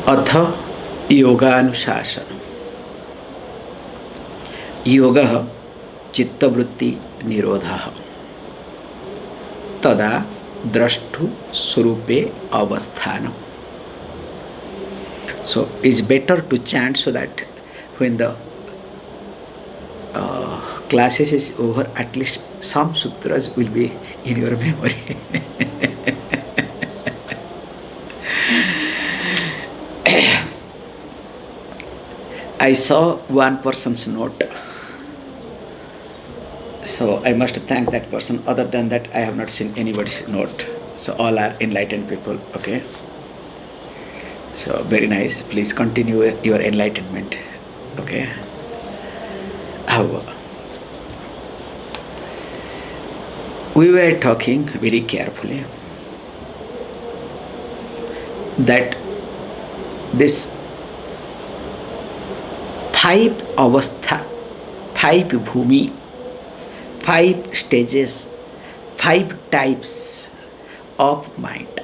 अथ योगानुशासन योगः चित्तवृत्ति निरोधः तदा द्रष्टु स्वरूपे अवस्थानम्. So it's better to chant so that when the classes is over, at least some sutras will be in your memory. I saw one person's note, so I must thank that person. Other than that, I have not seen anybody's note. So all are enlightened people. Okay. So very nice. Please continue your enlightenment. Okay. How? We were talking very carefully that this five avastha, five bhumi, five stages, five types of mind,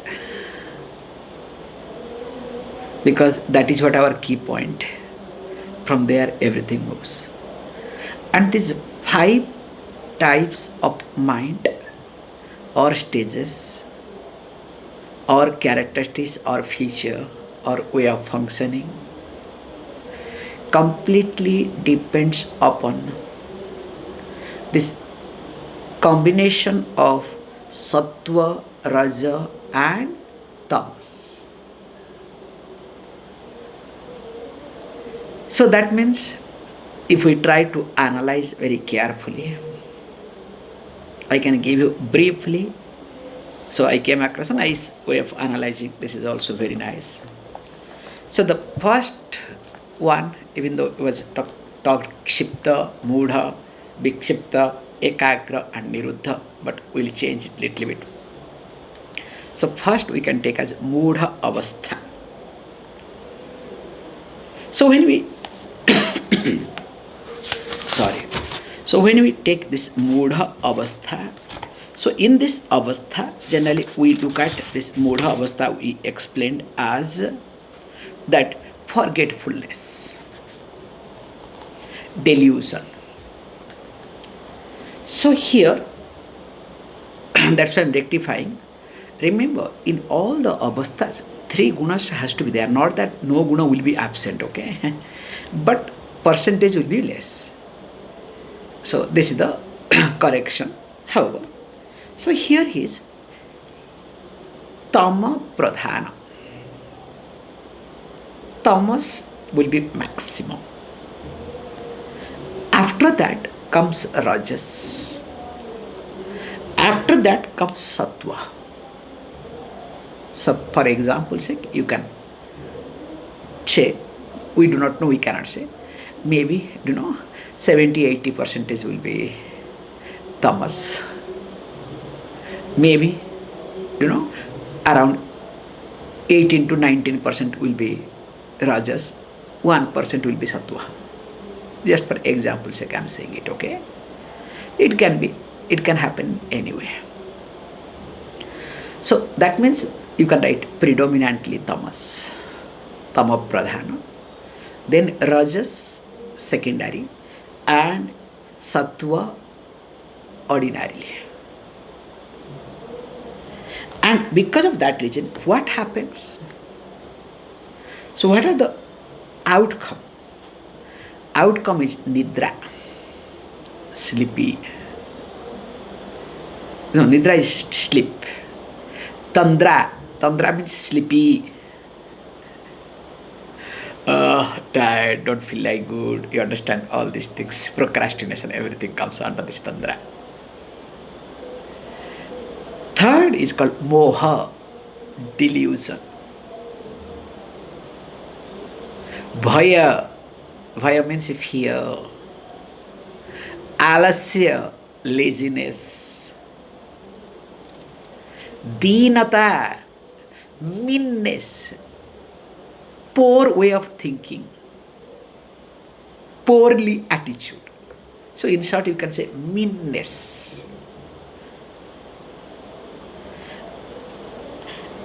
because that is what our key point. From there everything moves. And these five types of mind or stages or characteristics or feature or way of functioning completely depends upon this combination of sattva, raja and tamas. So that means if we try to analyze very carefully, I can give you briefly. So I came across a nice way of analyzing. This is also very nice. So the first one, even though it was talked Kshipta, Mudha, Vikshipta, Ekagra and Niruddha, but we'll change it little bit. So first we can take as Mudha Avastha. So when we So when we take this Mudha Avastha, so in this Avastha, generally we look at this Mudha Avastha, we explained as that forgetfulness, delusion. So here, that's why I'm rectifying. Remember, in all the avasthas, three gunas has to be there. Not that no guna will be absent, okay? But percentage will be less. So this is the correction. However, so here is tama pradhana. Tamas will be maximum. After that comes rajas. After that comes sattva. So for example sake, you can say, we do not know, we cannot say, maybe 70-80% will be tamas, maybe around 18 to 19% will be rajas, 1% will be sattva. Just for example sake I am saying it, okay? It can happen anyway. So that means you can write predominantly tamas, tama pradhana, then rajas secondary, and sattva ordinarily. And because of that reason, what happens? So what are the outcome? Outcome is nidra, sleepy. No, nidra is sleep. Tandra means sleepy. Tired, don't feel like good. You understand all these things. Procrastination, everything comes under this tandra. Third is called moha, delusion. Bhaya means fear. Alasya, laziness. Deenata, meanness, poor way of thinking, poorly attitude. So in short you can say meanness.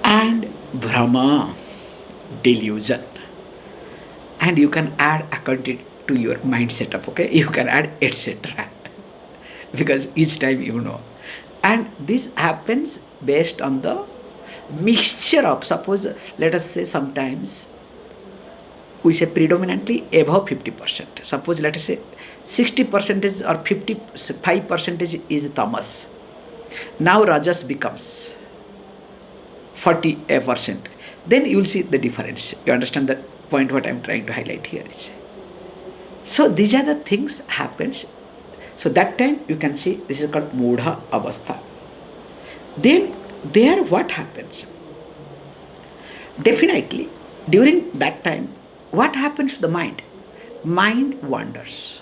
And Brahma, delusion. And you can add according to your mind setup, okay? You can add etc. because each time you know. And this happens based on the mixture of, suppose, let us say sometimes we say predominantly above 50%. Suppose let us say 60% or 55% is tamas. Now rajas becomes 40%. Then you will see the difference. You understand that point what I am trying to highlight here is. So these are the things happens. So that time you can see this is called mudha avastha. Then there what happens? Definitely during that time, what happens to the mind? Mind wanders.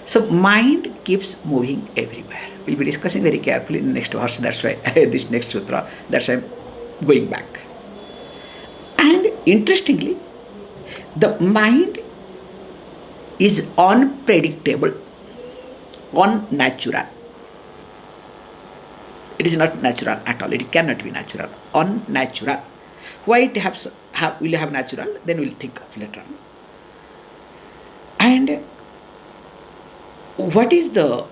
So mind keeps moving everywhere. We'll be discussing very carefully in the next verse. That's why this next sutra. That's why I'm going back. And interestingly, the mind is unpredictable, unnatural. It is not natural at all. It cannot be natural. Unnatural. Why it will have natural? Then we'll think of later on. And what is the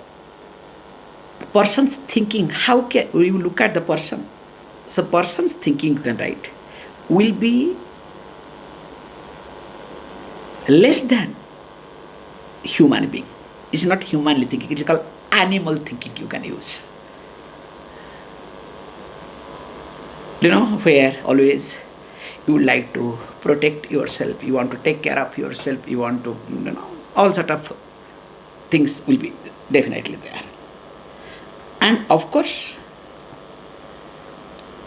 person's thinking? How can we look at the person? So person's thinking, you can write, will be less than human being. It's not humanly thinking. It's called animal thinking you can use. You know, where always you would like to protect yourself, you want to take care of yourself, you want to, all sort of things will be definitely there. And of course,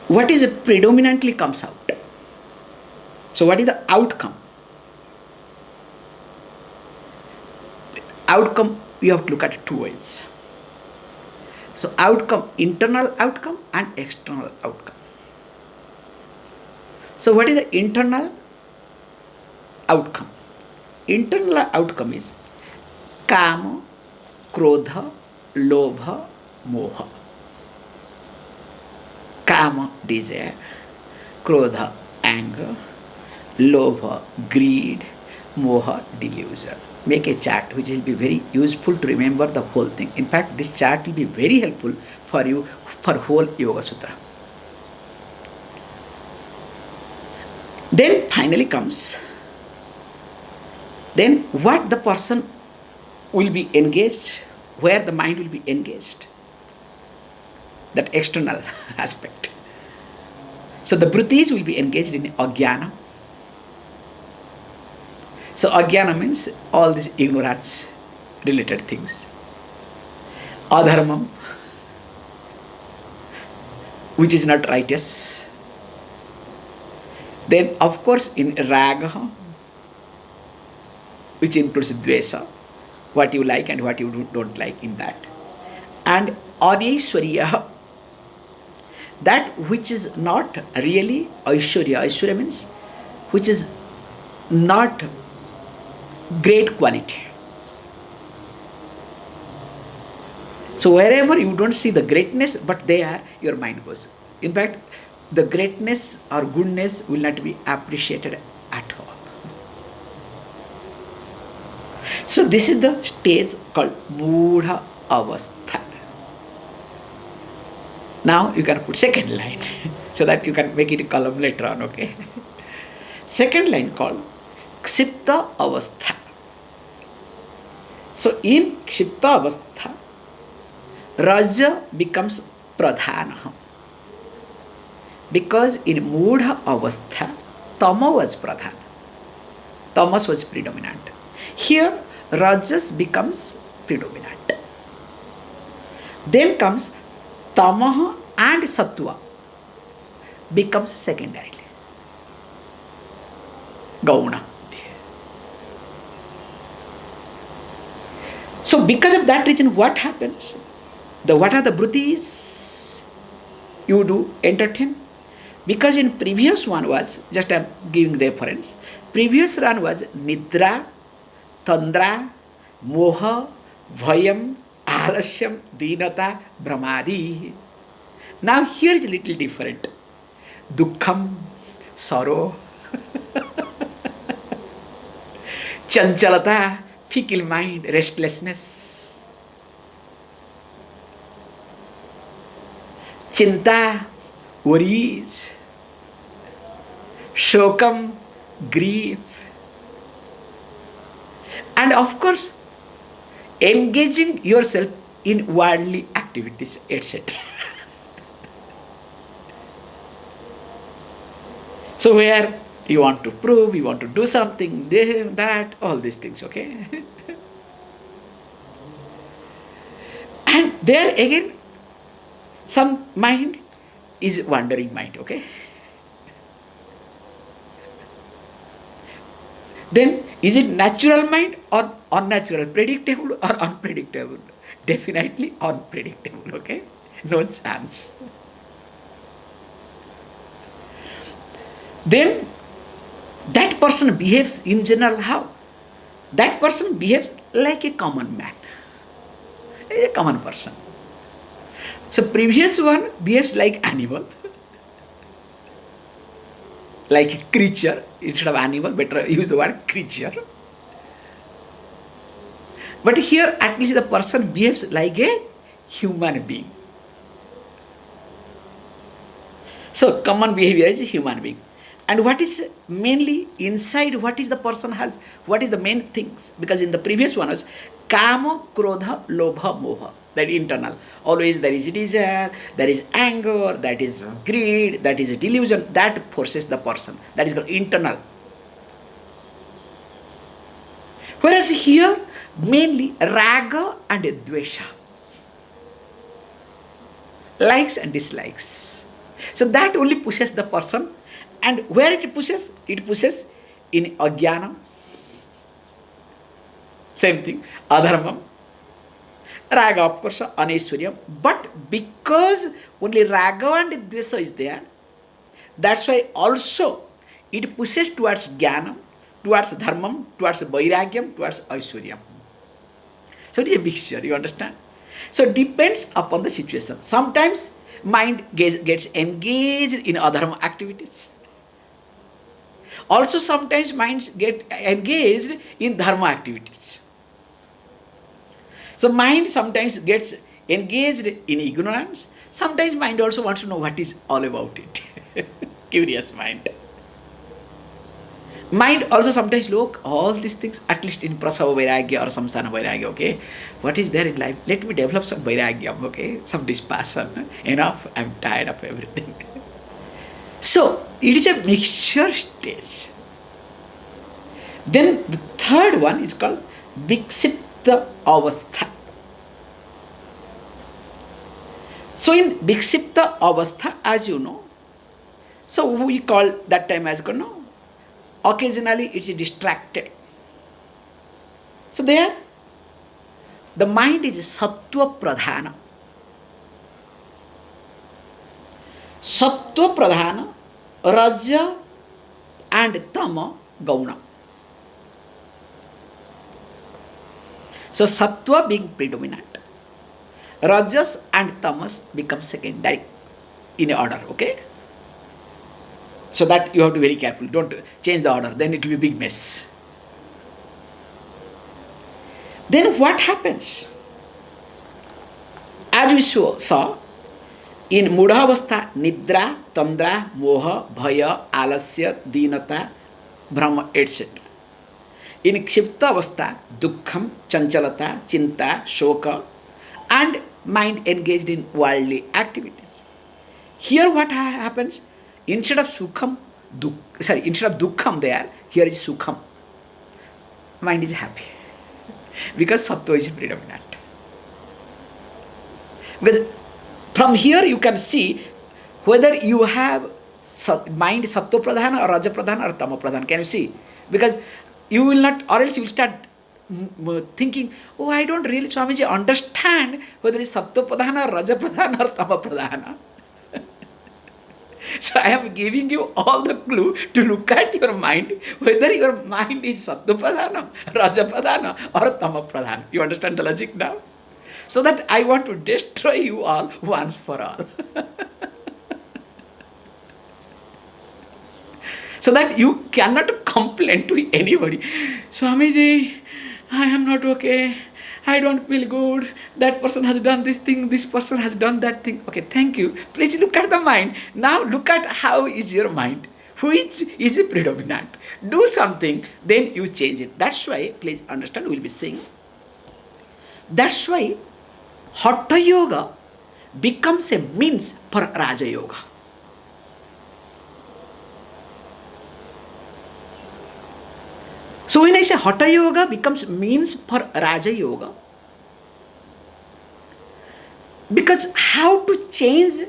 what is predominantly comes out? So what is the outcome? Outcome, you have to look at two ways. So outcome, internal outcome and external outcome. So what is the internal outcome? Internal outcome is kama, krodha, lobha, moha. Kama, desire, krodha, anger, lobha, greed, moha, delusion. Make a chart which will be very useful to remember the whole thing. In fact, this chart will be very helpful for you for whole Yoga Sutra. Then finally comes, then what the person will be engaged, where the mind will be engaged, that external aspect. So the vrittis will be engaged in ajnana. So ajnana means all these ignorance related things. Adharmam, which is not righteous. Then of course in raga, which includes dvesa, what you like and what you don't like in that. And anaishwarya, that which is not really aishwarya. Aishwarya means which is not great quality. So wherever you don't see the greatness, but there your mind goes. In fact, the greatness or goodness will not be appreciated at all. So this is the stage called mudha avastha. Now you can put second line so that you can make it a column later on, okay? Second line called Chitta avastha. So in Chitta avastha, Raja becomes pradhana. Because in mudha avastha, tama was pradhana. Tamas was predominant. Here, rajas becomes predominant. Then comes tamaha and sattva becomes secondary. Gauna. So because of that reason, what happens? What are the vrittis you do entertain? Because in previous one was, just I'm giving reference, previous one was nidra, tandra, moha, bhayam, alasyam, dinata, brahmadi. Now here is a little different. Dukkham, sorrow, Chanchalata, fickle mind, restlessness, Chinta, worries, Shokam, grief, and of course, engaging yourself in worldly activities, etc. So where you want to prove, you want to do something, this, that, all these things, okay? And there again, some mind is wandering mind, okay? Then is it natural mind or unnatural, predictable or unpredictable? Definitely unpredictable, okay? No chance. Then that person behaves in general how? That person behaves like a common man, a common person. So previous one behaves like animal, like a creature. Instead of animal, better use the word creature. But here at least the person behaves like a human being. So common behavior is a human being. And what is mainly inside, what is the person has, what is the main things? Because in the previous one was kama, krodha, lobha, moha. That internal. Always there is desire, there is anger, that is greed, that is a delusion. That forces the person. That is called internal. Whereas here, mainly raga and dvesha. Likes and dislikes. So that only pushes the person. And where it pushes? It pushes in ajnana. Same thing. Adharmam. Raga, of course, aneshwaryam. But because only raga and dvesa is there, that's why also it pushes towards jnanam, towards dharmam, towards vairagyam, towards aishwaryam. So it is a mixture, you understand? So it depends upon the situation. Sometimes mind gets engaged in adharma activities. Also sometimes minds get engaged in dharma activities. So mind sometimes gets engaged in ignorance. Sometimes mind also wants to know what is all about it. Curious mind. Mind also sometimes look all these things, at least in prasava vairagya or samsana vairagya, okay? What is there in life? Let me develop some vairagya, okay? Some dispassion. Enough, I'm tired of everything. So, it is a mixture stage. Then the third one is called Vikshipta Avastha. So in Vikshipta Avastha, as you know, so we call that time as occasionally it is distracted. So there, the mind is Sattva Pradhana. Sattva Pradhana, Raja and Tama Gauna. So Sattva being predominant, Rajas and Tamas become secondary in order, okay? So that you have to be very careful. Don't change the order, then it will be a big mess. Then what happens? As we saw, in Mudhavastha, Nidra, Tandra, Moha, Bhaya, Alasya, Dinata, Brahma, etc. In Kshipta Avastha, Dukkham, Chanchalata, Chinta, Shoka, and mind engaged in worldly activities. Here what happens? Instead of Sukham, instead of Dukkham there, here is Sukham. Mind is happy. Because Sattva is predominant. Because from here you can see whether you have mind Sattva Pradhana or Raja Pradhana or Tama Pradhana. Can you see? Because you will not, or else you will start thinking, oh, I don't really, Swamiji, understand whether it is Sattva Pradhana or Raja Pradhana or Tama Pradhana. So I am giving you all the clue to look at your mind, whether your mind is Sattva Pradhana, Raja Pradhana or Tama Pradhana. You understand the logic now? So that I want to destroy you all once for all. So that you cannot complain to anybody. Swamiji, I am not okay. I don't feel good. That person has done this thing. This person has done that thing. Okay, thank you. Please look at the mind. Now look at how is your mind. Which is predominant. Do something, then you change it. That's why, please understand, we'll be saying. That's why Hatha Yoga becomes a means for Raja Yoga. So when I say Hatha Yoga becomes means for Raja Yoga, because how to change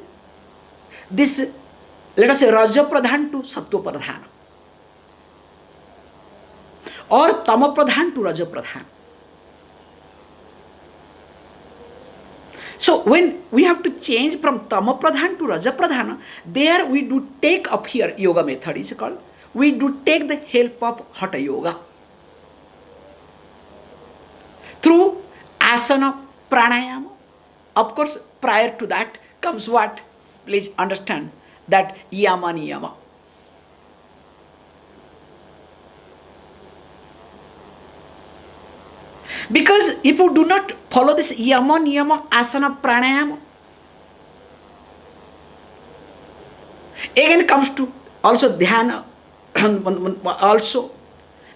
this, let us say, Raja Pradhan to Sattva Pradhan, or Tama Pradhan to Raja Pradhan. So when we have to change from Tama Pradhan to Raja Pradhan, there we do take up here, yoga method is called, we do take the help of Hatha Yoga. Through asana, pranayama. Of course, prior to that comes what? Please understand that yama niyama. Because if you do not follow this yama niyama, asana, pranayama, again comes to also dhyana, also,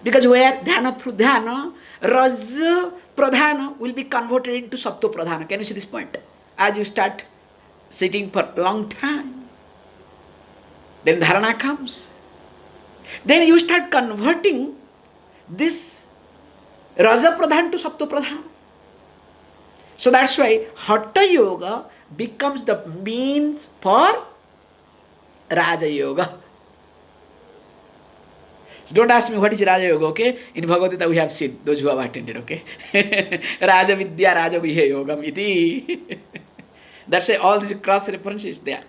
because where dhyana through dhyana, Raja Pradhana will be converted into Sattva Pradhana. Can you see this point? As you start sitting for a long time, then dharana comes. Then you start converting this Raja Pradhan to Sattva Pradhana. So that's why Hatha Yoga becomes the means for Raja Yoga. So don't ask me what is Raja Yoga, okay? In Bhagavad Gita we have seen, those who have attended, okay? Raja Vidya, Raja Vihe Yogam iti. That's why all these cross references there.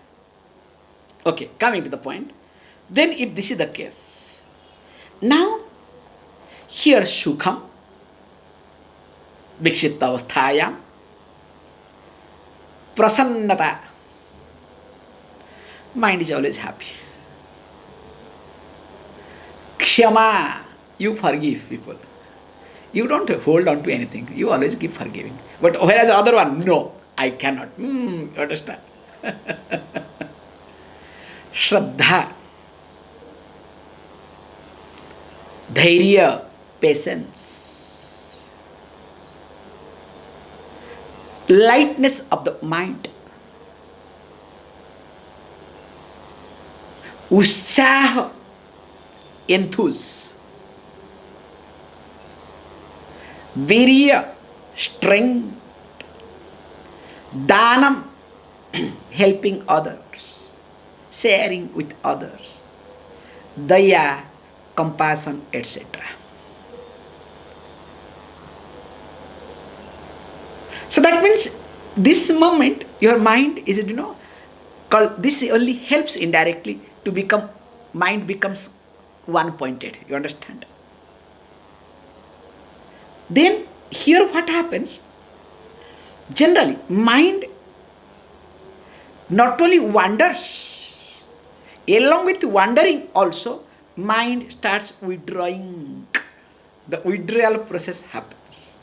Okay, coming to the point. Then if this is the case, now here Sukham, Vikshita Avasthayam, Prasannata, mind is always happy. Kshama, you forgive people. You don't hold on to anything. You always keep forgiving. But whereas the other one, no, I cannot. You understand? Shraddha, Dhairya, patience, lightness of the mind, Ushchaha, enthuse, virya, strength, danam, helping others, sharing with others, daya, compassion, etc. So that means this moment your mind is, this only helps indirectly to become, mind becomes one pointed, you understand? Then here what happens? Generally, mind not only wanders, along with wandering also, mind starts withdrawing. The withdrawal process happens.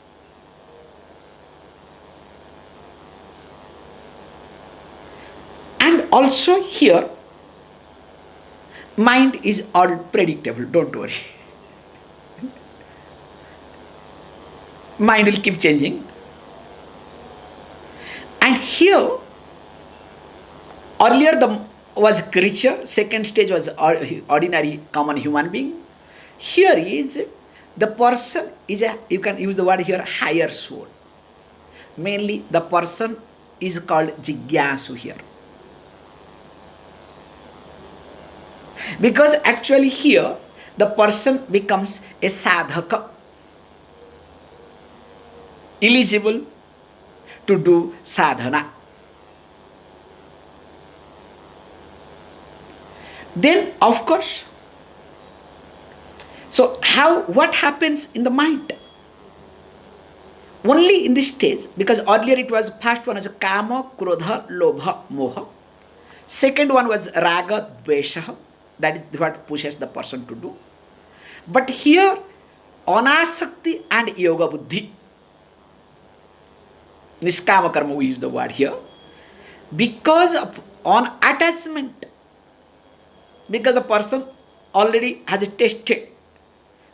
And also here, mind is all predictable, don't worry. Mind will keep changing. And here, earlier was creature, second stage was ordinary common human being. Here is the person is you can use the word here, higher soul. Mainly the person is called Jigyasu here. Because actually here the person becomes a sadhaka, eligible to do sadhana. Then of course, so what happens in the mind? Only in this stage, because earlier it was, first one was kama, krodha, lobha, moha. Second one was raga, dvesha. That is what pushes the person to do. But here, anasakti and yoga buddhi, niskama karma, we use the word here, because of on attachment, because the person already has tested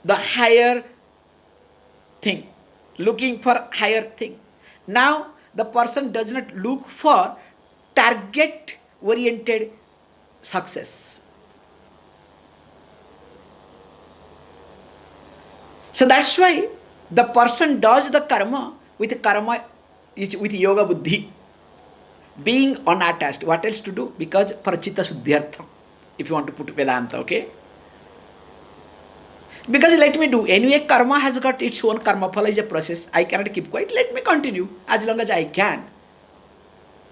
the higher thing, looking for higher thing. Now the person does not look for target oriented success. So that's why the person does the karma with yoga buddhi, being unattached. What else to do? Because for chitta suddhyartham, if you want to put Vedanta, okay? Because let me do. Anyway, karma has got its own karma. Phala is a process. I cannot keep quiet. Let me continue as long as I can.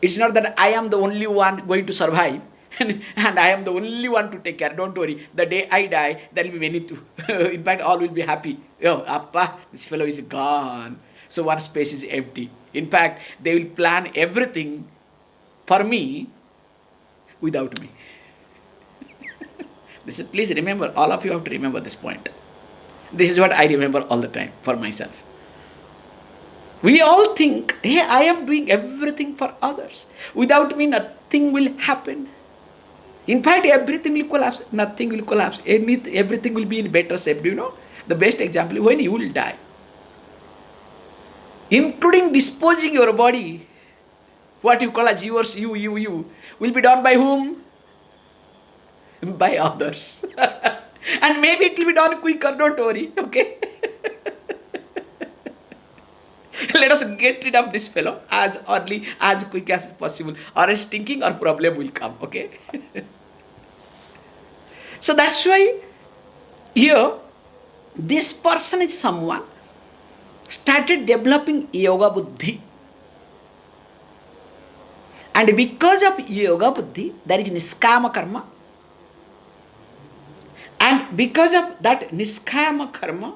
It's not that I am the only one going to survive and I am the only one to take care. Don't worry. The day I die, there will be many too. In fact, all will be happy. Oh, appa, this fellow is gone. So one space is empty. In fact, they will plan everything for me without me. This is, please remember, all of you have to remember this point. This is what I remember all the time for myself. We all think, hey, I am doing everything for others. Without me, nothing will happen. In fact, everything will collapse. Nothing will collapse. Everything will be in better shape. Do you know? The best example, when you will die, including disposing your body, what you call as yours, you, will be done by whom? By others. And maybe it will be done quicker, don't worry, okay? Let us get rid of this fellow as early, as quick as possible, or else thinking or problem will come, okay? So that's why here, this person is someone started developing yoga buddhi. And because of yoga buddhi, there is niskama karma. And because of that niskama karma,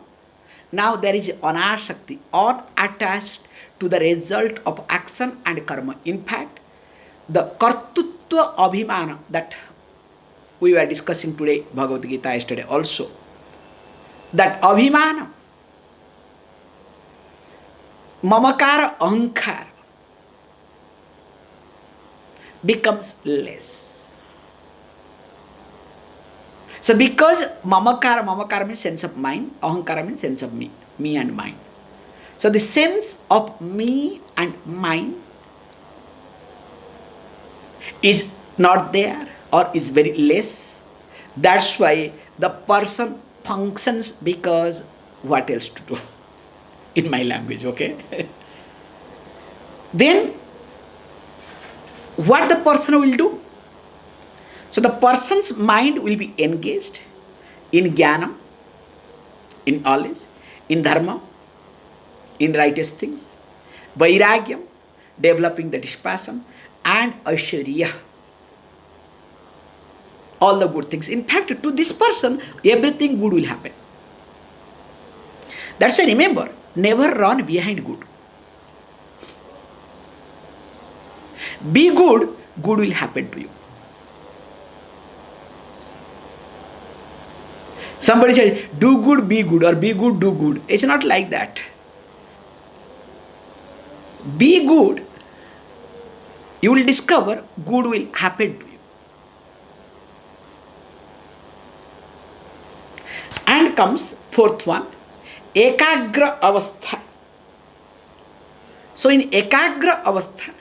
now there is anasakti, unattached to the result of action and karma. In fact, the kartutva abhimana that we were discussing today, Bhagavad Gita yesterday also, that abhimana, mamakara, ahankara becomes less. So because mamakara means sense of mind, ahankara means sense of me and mine. So the sense of me and mine is not there or is very less. That's why the person functions because what else to do? In my language, okay? Then what the person will do? So the person's mind will be engaged in jnana, in knowledge, in dharma, in righteous things, vairagyam, developing the dispassion, and aishwarya, all the good things. In fact, to this person, everything good will happen. That's why remember, never run behind good. Be good, good will happen to you. Somebody said, do good, be good, or be good, do good. It's not like that. Be good, you will discover good will happen to you. And comes fourth one, ekagra avastha. So in ekagra avastha,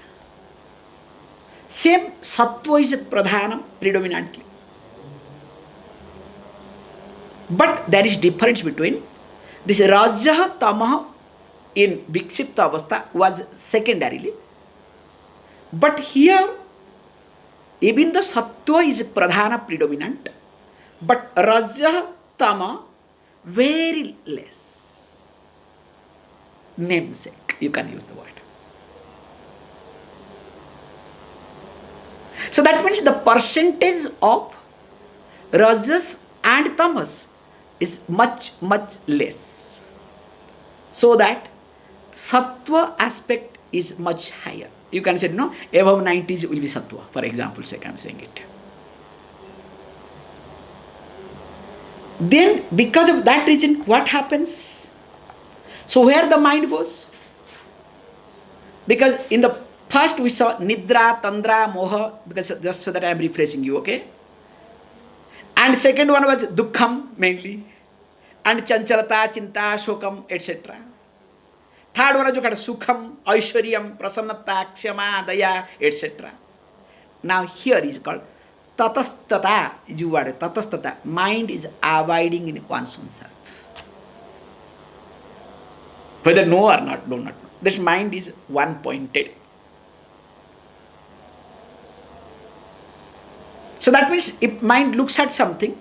same sattva is pradhanam, predominantly. But there is difference between this Rajah Tamaha in Vikshipta Avastha was secondarily. But here, even the Sattva is Pradhana predominant, but Rajah Tama very less. Namesake, you can use the word. So that means the percentage of Rajas and Tamas is much, much less. So that Sattva aspect is much higher. You can say, no, above 90s will be Sattva, for example sake I am saying it. Then because of that reason, what happens? So where the mind goes? Because in the first we saw Nidra, Tandra, Moha, because just so that I am refreshing you, okay? And second one was Dukkham mainly. And Chanchalata, Chinta, Shokam, etc. Third one was Sukham, Aishwaryam, Prasannata, Kshama, Daya, etc. Now here is called Tatastata, you word Tatastata. Mind is abiding in one's own self. Whether know or not, do not know. This mind is one pointed. So that means if mind looks at something,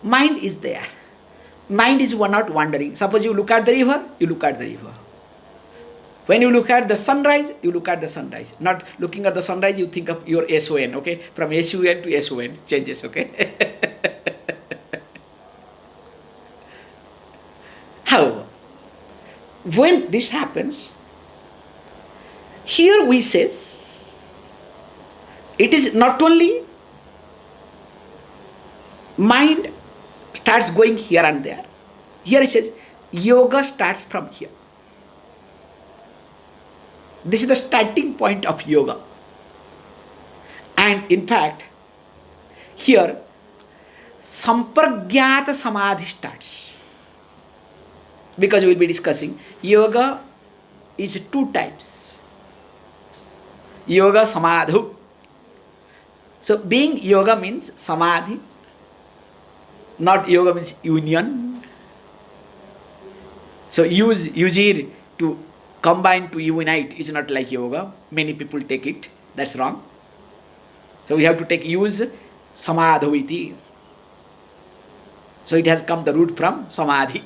mind is there. Mind is not wandering. Suppose you look at the river, you look at the river. When you look at the sunrise, you look at the sunrise. Not looking at the sunrise, you think of your SON, okay? From SUN to SON, changes, okay? However, when this happens, here we says, it is not only mind starts going here and there. Here it says, yoga starts from here. This is the starting point of yoga. And in fact, here, Sampragyata Samadhi starts. Because we will be discussing, yoga is two types. Yoga Samadhu. So being yoga means Samadhi. Not yoga means union. So use yujir to combine to unite is not like yoga. Many people take it. That's wrong. So we have to take use samadhaviti. So it has come the root from samadhi.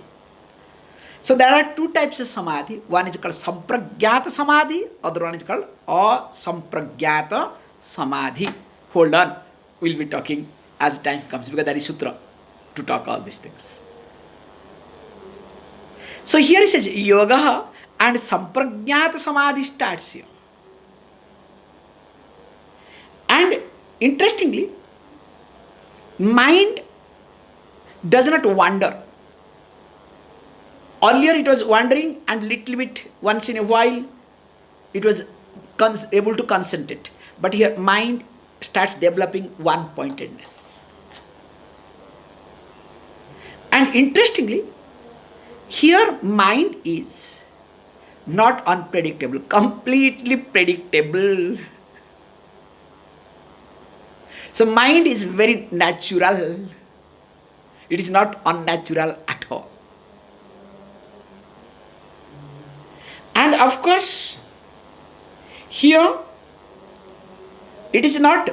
So there are two types of samadhi. One is called sampragyata samadhi. Other one is called asampragyata samadhi. Hold on. We'll be talking as time comes because there is sutra to talk all these things. So here it says yoga and sampragyata samadhi starts here. And interestingly, mind does not wander. Earlier it was wandering and little bit once in a while it was able to concentrate. But here mind starts developing one pointedness. And interestingly, here mind is not unpredictable, completely predictable. So mind is very natural. It is not unnatural at all. And of course, here it is not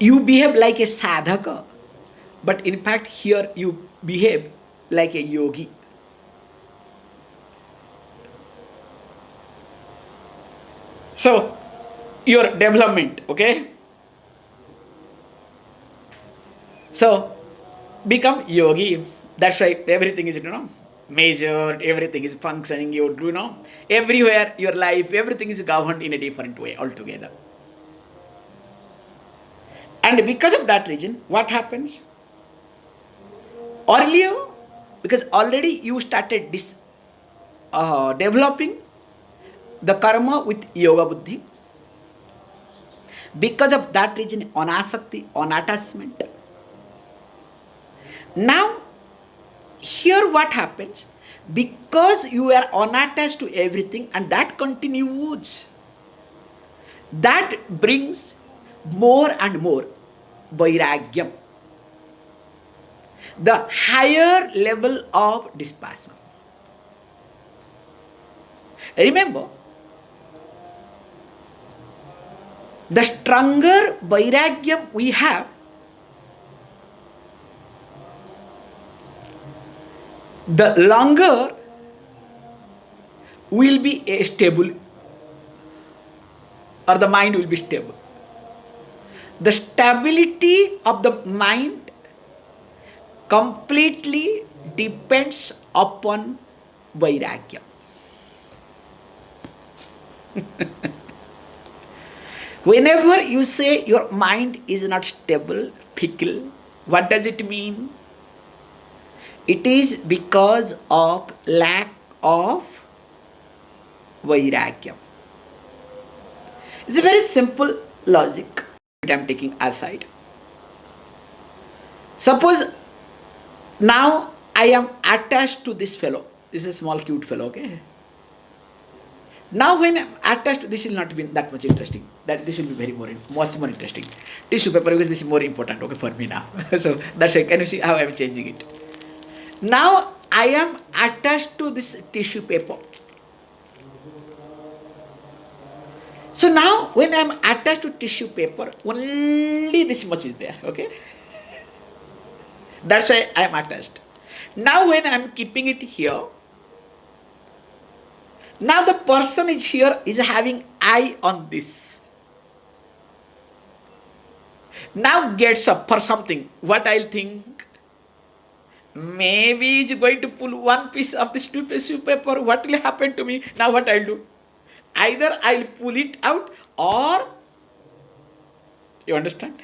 you behave like a sadhaka, but in fact here you behave like a yogi. So your development, okay? So become yogi. That's why everything is, measured, everything is functioning, everywhere your life, everything is governed in a different way altogether. And because of that reason, what happens? Earlier, because already you started this developing the karma with yoga buddhi. Because of that reason, anasakti, unattachment. Now, here what happens? Because you are unattached to everything and that continues, that brings more and more vairagyam, the higher level of dispassion. Remember, the stronger vairagyam we have, the longer will be stable, or the mind will be stable. The stability of the mind completely depends upon vairagya. Whenever you say your mind is not stable, fickle, What does it mean? It is because of lack of vairagyam. It's a very simple logic that I am taking aside. Suppose now I am attached to this fellow. This is a small cute fellow, okay? Now when I am attached, this will not be that much interesting. That this will be much more interesting. Tissue paper, because this is more important, okay, for me now. So that's why, can you see how I am changing it? Now I am attached to this tissue paper. So now when I am attached to tissue paper, only this much is there, okay? That's why I am attached. Now when I am keeping it here, now the person is here is having eye on this. Now gets up for something. What I'll think? Maybe he's going to pull one piece of this tissue paper. What will happen to me? Now what I'll do? Either I'll pull it out or, you understand?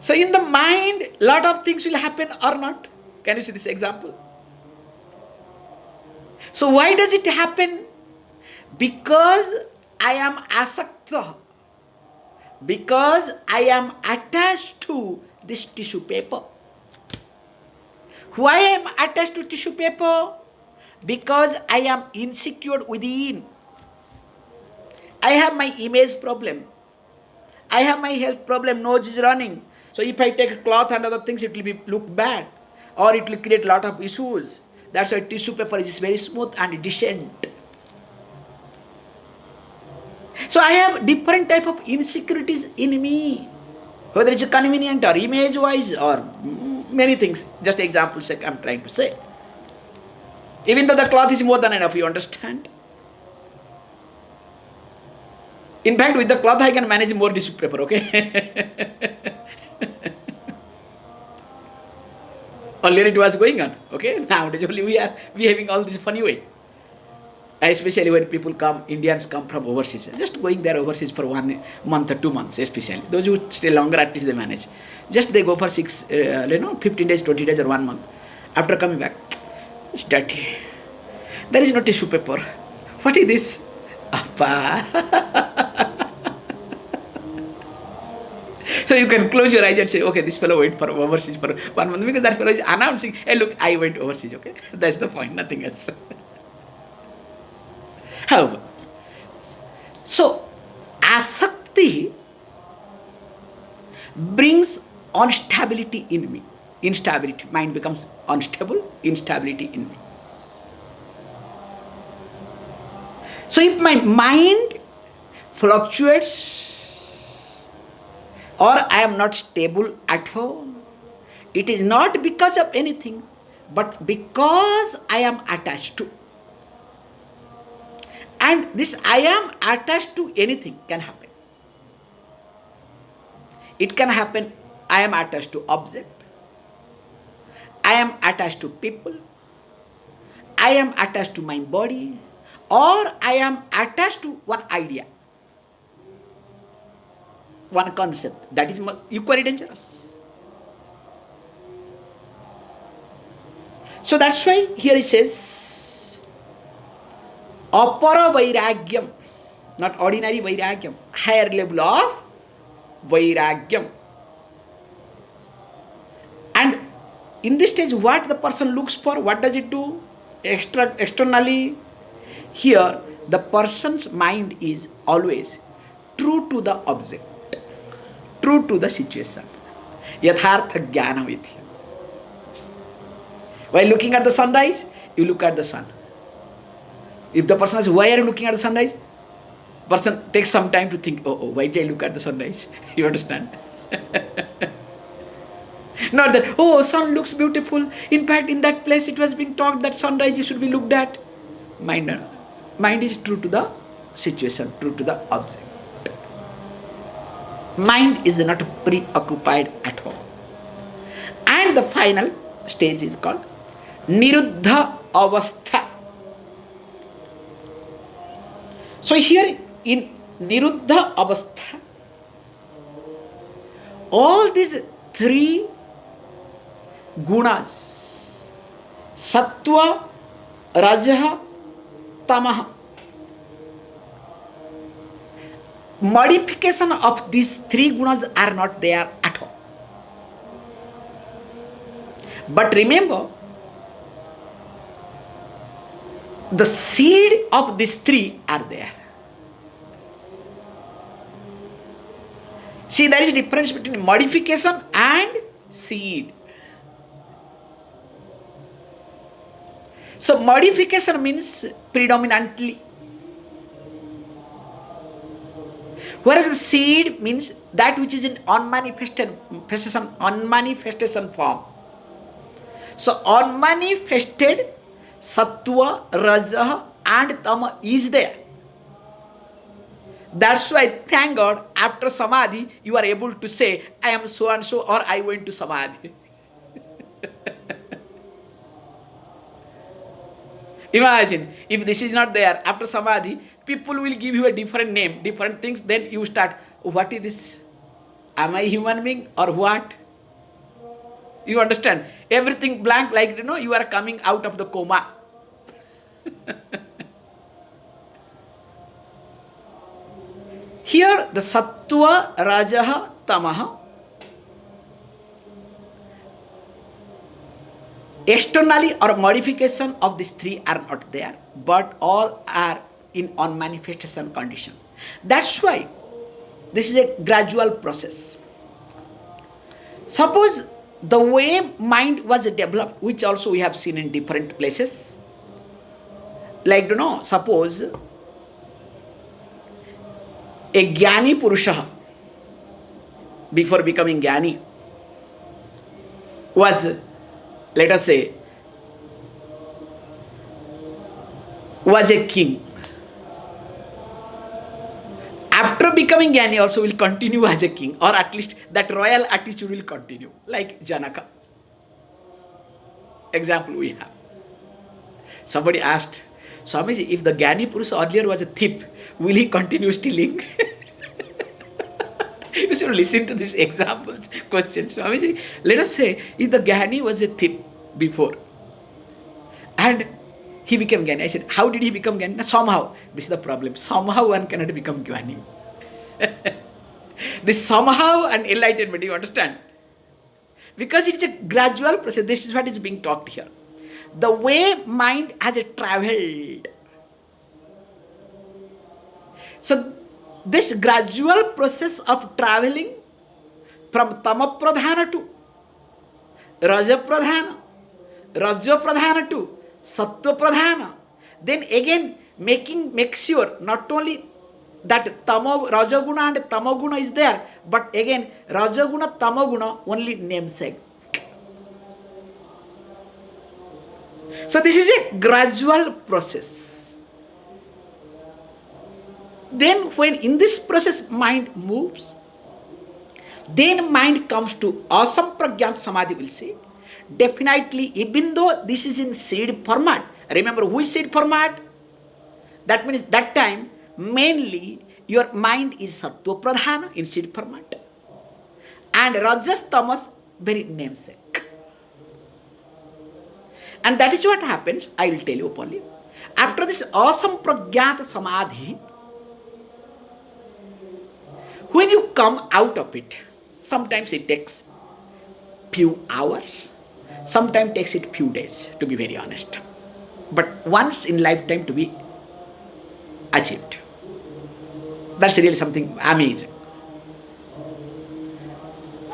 So in the mind, lot of things will happen or not. Can you see this example? So why does it happen? Because I am asakta. Because I am attached to this tissue paper. Why I am attached to tissue paper? Because I am insecure within. I have my image problem. I have my health problem, nose is running. So if I take a cloth and other things, it will look bad. Or it will create a lot of issues. That's why tissue paper is very smooth and decent. So I have different type of insecurities in me. Whether it's convenient or image-wise or many things. Just examples I'm trying to say. Even though the cloth is more than enough, you understand? In fact, with the cloth I can manage more tissue paper, okay? Earlier it was going on, okay? Nowadays only we are behaving all this funny way. Especially when people come, Indians come from overseas. Just going there overseas for 1 month or 2 months, especially. Those who stay longer, at least they manage. Just they go for 15 days, 20 days or 1 month. After coming back, it's dirty. There is no tissue paper. What is this? Appa. So you can close your eyes and say, okay, this fellow went for overseas for 1 month, because that fellow is announcing, hey look, I went overseas, okay? That's the point, nothing else. However, so asakti brings instability in me. Instability. Mind becomes unstable, instability in me. So if my mind fluctuates or I am not stable at all, it is not because of anything, but because I am attached to. And this I am attached to anything can happen. It can happen, I am attached to object, I am attached to people, I am attached to my body, or I am attached to one idea, one concept. That is equally dangerous. So that's why here it says, apara vairagyam, not ordinary vairagyam, higher level of vairagyam. And in this stage, what the person looks for, what does it do? Externally, here the person's mind is always true to the object, true to the situation. Yathartha jnana vidya. While looking at the sunrise, you look at the sun. If the person says, why are you looking at the sunrise? Person takes some time to think, why did I look at the sunrise? You understand? Not that, sun looks beautiful. In fact, in that place it was being talked that sunrise you should be looked at. Mind is true to the situation, true to the object. Mind is not preoccupied at all. And the final stage is called Niruddha Avastha. So here in Niruddha Avastha, all these three gunas, sattva, rajaha, tamaha. Modification of these three gunas are not there at all. But remember, the seed of these three are there. See, there is a difference between modification and seed. So modification means predominantly, whereas the seed means that which is in unmanifestation form. So unmanifested sattva, raja and tama is there. That's why, thank God, after samadhi you are able to say, I am so and so, or I went to samadhi. Imagine if this is not there, after samadhi people will give you a different name, different things, then you start, what is this? Am I human being or what? You understand? Everything blank, like you are coming out of the coma. Here the sattva, rajaha, tamaha, externally or modification of these three are not there, but all are in unmanifestation condition. That's why this is a gradual process. Suppose the way mind was developed, which also we have seen in different places, like suppose a Jnani Purusha, before becoming Jnani, was, let us say, was a king. After becoming Jnani also will continue as a king, or at least that royal attitude will continue, like Janaka. Example we have. Somebody asked, Swamiji, if the Jnani Purusha earlier was a thief, will he continue stealing? You should listen to these examples, questions. Swamiji, let us say, if the Jnani was a thief before, and he became Jnani. I said, how did he become Jnani? Somehow. This is the problem. Somehow one cannot become Jnani. This somehow and enlightenment, you understand? Because it's a gradual process. This is what is being talked here. The way mind has traveled. So this gradual process of traveling from tamapradhana to rajapradhana, rajapradhana to sattva-pradhana, then again make sure not only that rajaguna and tamaguna is there, but again rajaguna, tamaguna only namesake. So this is a gradual process. Then when in this process mind moves, then mind comes to asampragyant samadhi, will say. Definitely, even though this is in seed format, remember which seed format? That means that time mainly your mind is sattva pradhana in seed format, and rajas tamas very namesake. And that is what happens, I will tell you openly. After this asampragyat samadhi, when you come out of it, sometimes it takes few hours, sometimes takes it few days, to be very honest. But once in lifetime to be achieved. That's really something amazing.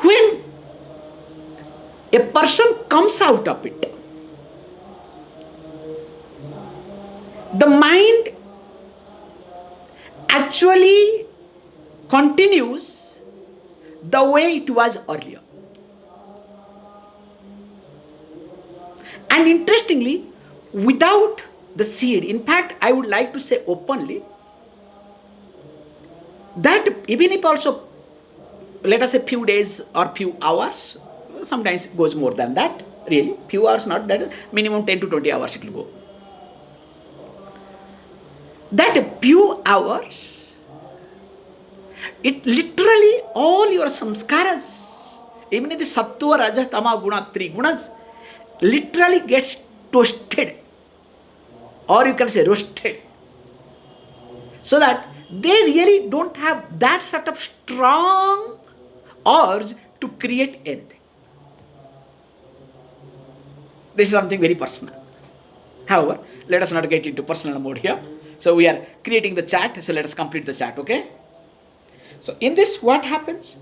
When a person comes out of it, the mind actually continues the way it was earlier. And interestingly, without the seed, in fact, I would like to say openly that even if also, let us say few days or few hours, sometimes it goes more than that, really, few hours not that, minimum 10 to 20 hours it will go. That few hours, it literally all your samskaras, Even if the sattva, raja, tama, guna, three gunas literally gets toasted, or you can say roasted, so that they really don't have that sort of strong urge to create anything. This is something very personal. However, let us not get into personal mode here. So we are creating the chat, so let us complete the chat, okay? So in this, what happens?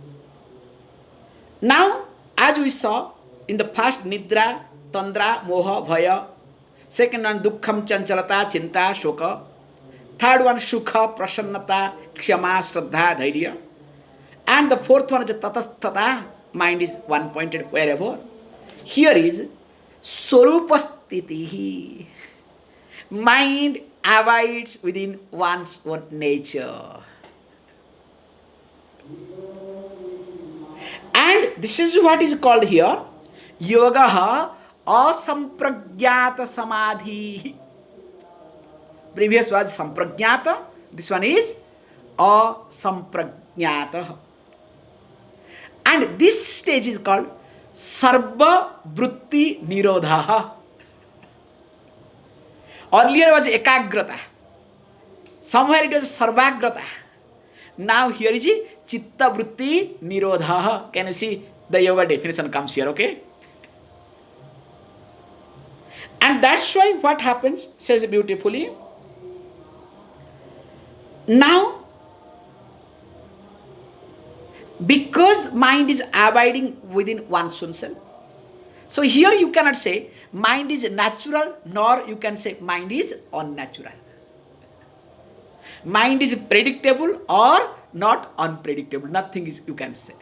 Now, as we saw in the past, nidra, tandra, moha, bhaya. Second one, dukkham, chanchalata, chinta, shoka. Third one, sukha, prasannata, kshama, shraddha, dhairya. And the fourth one is tatastata. Mind is one pointed wherever. Here is swarupastitihi. Mind abides within one's own nature. And this is what is called here yoga asampragyata samadhi. Previous was sampragyata, this one is asampragyata. And this stage is called sarva vritti nirodha. Earlier was ekagrata. Somewhere it was sarvagrata. Now here is chitta vritti nirodha. Can you see the yoga definition comes here, okay? And that's why what happens, says beautifully. Now, because mind is abiding within one's own self, so here you cannot say mind is natural, nor you can say mind is unnatural. Mind is predictable or not unpredictable. Nothing is, you can say.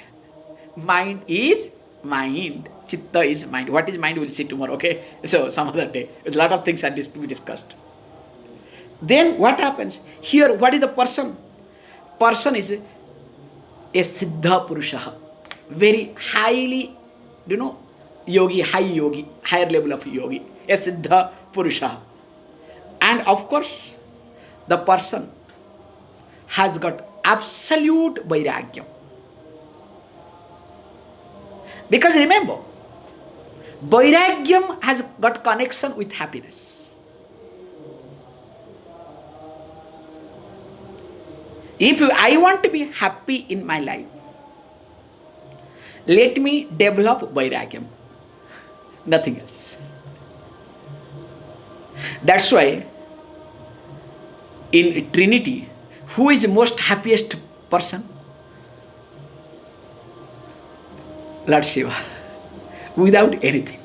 Mind is mind. Chitta is mind. What is mind? We'll see tomorrow, okay? So some other day. There's a lot of things that is to be discussed. Then what happens? Here, what is the person? Person is a siddha purusha. Very highly, yogi, higher level of yogi. A siddha purusha. And of course, the person has got absolute vairagyam. Because remember, vairagyam has got connection with happiness. If I want to be happy in my life, let me develop vairagyam. Nothing else. That's why in Trinity, who is the most happiest person? Lord Shiva. Without anything.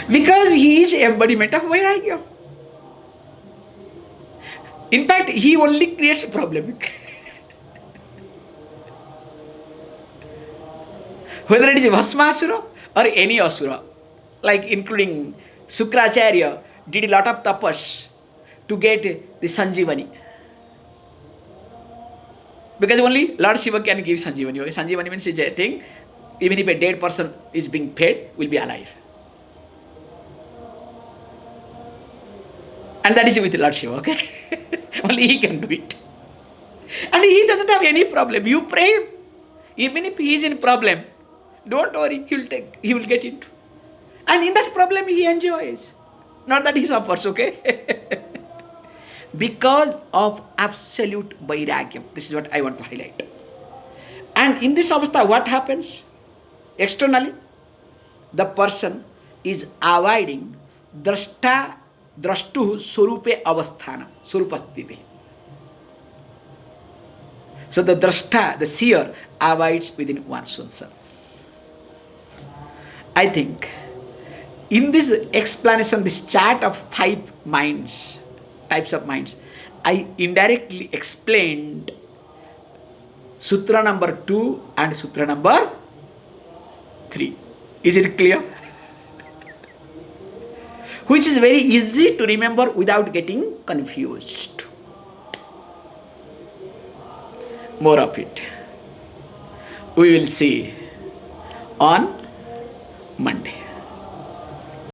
Because he is embodiment of vairagya. In fact, he only creates a problem. Whether it is Bhasmasura or any asura, like including Sukracharya did a lot of tapas to get the Sanjivani. Because only Lord Shiva can give Sanjivani. Okay? Sanjivani means a thing, even if a dead person is being fed, will be alive. And that is with Lord Shiva, okay? Only he can do it. And he doesn't have any problem. You pray, even if he is in problem, don't worry, he will get into. And in that problem he enjoys. Not that he suffers, okay? Because of absolute vairagyam. This is what I want to highlight. And in this avastha, what happens? Externally, the person is avoiding drashtu surupe avasthana, surupastiti. So the drashta, the seer, abides within one's own self. I think in this explanation, this chart of 5 minds, types of minds, I indirectly explained Sutra number 2 and Sutra number 3. Is it clear? Which is very easy to remember without getting confused. More of it we will see on Monday.